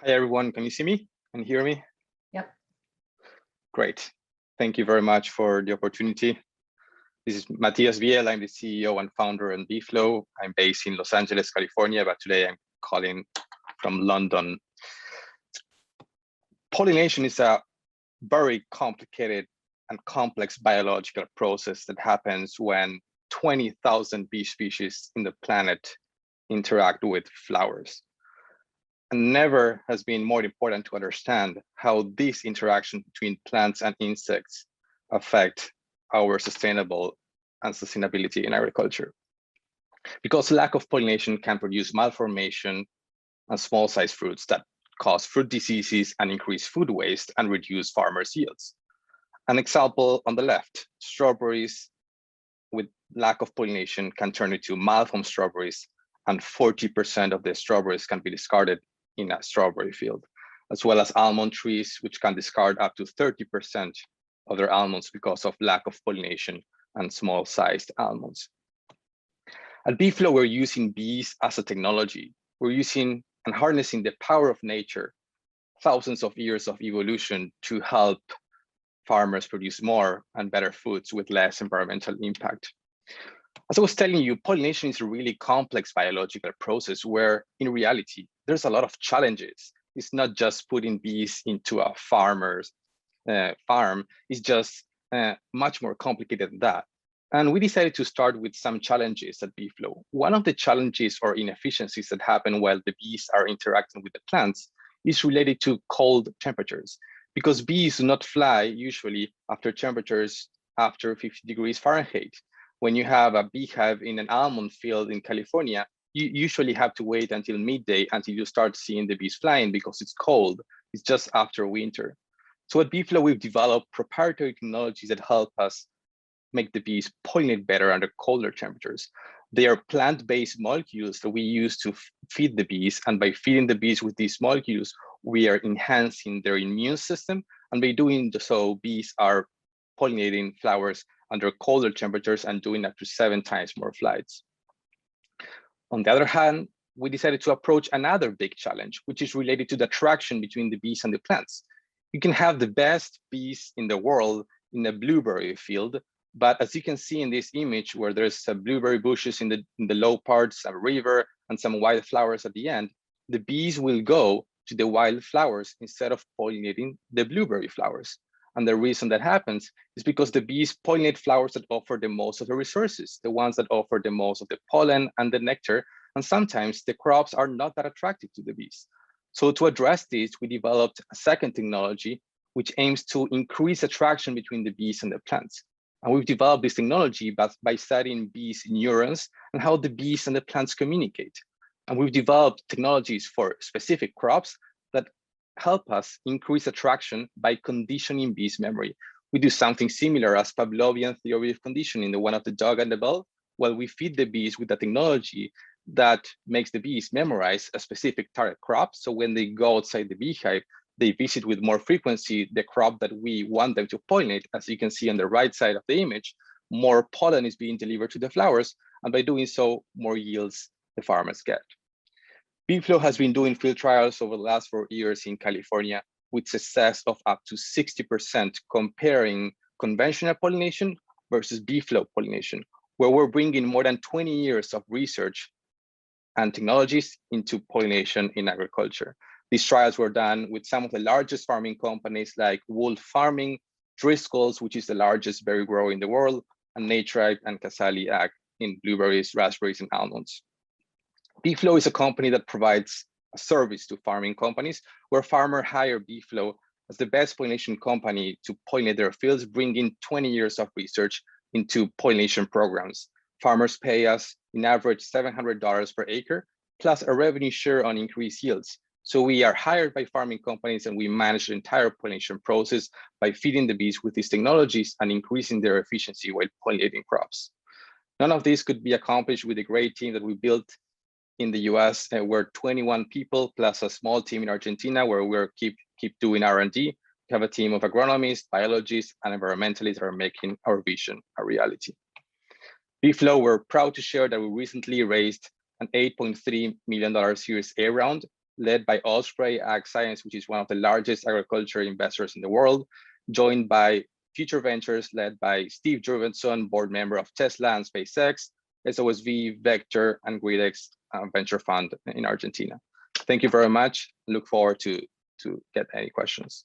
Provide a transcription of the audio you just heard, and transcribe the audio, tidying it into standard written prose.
Hi, everyone. Can you see me and hear me? Yep. Great. Thank you very much for the opportunity. This is Matías Viel. I'm the CEO and founder of BeFlow. I'm based in Los Angeles, California, but today I'm calling from London. Pollination is a very complicated and complex biological process that happens when 20,000 bee species in the planet interact with flowers. And never has been more important to understand how this interaction between plants and insects affect our sustainability in agriculture. Because lack of pollination can produce malformation and small-sized fruits that cause fruit diseases and increase food waste and reduce farmers' yields. An example on the left, strawberries with lack of pollination can turn into malformed strawberries, and 40% of the strawberries can be discarded in a strawberry field, as well as almond trees, which can discard up to 30% of their almonds because of lack of pollination and small-sized almonds. At BeFlow, we're using bees as a technology. We're using and harnessing the power of nature, thousands of years of evolution to help farmers produce more and better foods with less environmental impact. As I was telling you, pollination is a really complex biological process where, in reality, there's a lot of challenges. It's not just putting bees into a farmer's farm. It's just much more complicated than that. And we decided to start with some challenges at BeFlow. One of the challenges or inefficiencies that happen while the bees are interacting with the plants is related to cold temperatures, because bees do not fly usually after temperatures after 50 degrees Fahrenheit. When you have a beehive in an almond field in California, you usually have to wait until midday until you start seeing the bees flying because it's cold. It's just after winter. So at BeFlow, we've developed proprietary technologies that help us make the bees pollinate better under colder temperatures. They are plant-based molecules that we use to feed the bees. And by feeding the bees with these molecules, we are enhancing their immune system. And by doing so, bees are pollinating flowers under colder temperatures and doing up to 7 times more flights. On the other hand, we decided to approach another big challenge, which is related to the attraction between the bees and the plants. You can have the best bees in the world in a blueberry field, but as you can see in this image where there's some blueberry bushes in the low parts, a river, and some wildflowers at the end, the bees will go to the wildflowers instead of pollinating the blueberry flowers. And the reason that happens is because the bees pollinate flowers that offer the most of the resources, the ones that offer the most of the pollen and the nectar, and sometimes the crops are not that attractive to the bees. So to address this, we developed a second technology which aims to increase attraction between the bees and the plants. And we've developed this technology by studying bees' neurons and how the bees and the plants communicate. And we've developed technologies for specific crops that help us increase attraction by conditioning bees' memory. We do something similar as Pavlovian theory of conditioning, the one of the dog and the bell. Well, we feed the bees with a technology that makes the bees memorize a specific target crop. So when they go outside the beehive, they visit with more frequency the crop that we want them to pollinate. As you can see on the right side of the image, more pollen is being delivered to the flowers. And by doing so, more yields the farmers get. BeFlow has been doing field trials over the last 4 years in California with success of up to 60% comparing conventional pollination versus BeFlow pollination, where we're bringing more than 20 years of research and technologies into pollination in agriculture. These trials were done with some of the largest farming companies like Wolf Farming, Driscoll's, which is the largest berry grower in the world, and Natribe and Casali Ag in blueberries, raspberries, and almonds. BeFlow is a company that provides a service to farming companies where farmers hire BeFlow as the best pollination company to pollinate their fields, bringing 20 years of research into pollination programs. Farmers pay us in average $700 per acre, plus a revenue share on increased yields. So we are hired by farming companies and we manage the entire pollination process by feeding the bees with these technologies and increasing their efficiency while pollinating crops. None of this could be accomplished with a great team that we built in the US. We're 21 people plus a small team in Argentina where we're keep doing R&D. We have a team of agronomists, biologists, and environmentalists that are making our vision a reality. BeFlow, we're proud to share that we recently raised an $8.3 million Series A round led by Osprey Ag Science, which is one of the largest agriculture investors in the world, joined by Future Ventures, led by Steve Jurgenson, board member of Tesla and SpaceX, SOSV, Vector, and Gridex Venture Fund in Argentina. Thank you very much. Look forward to get any questions.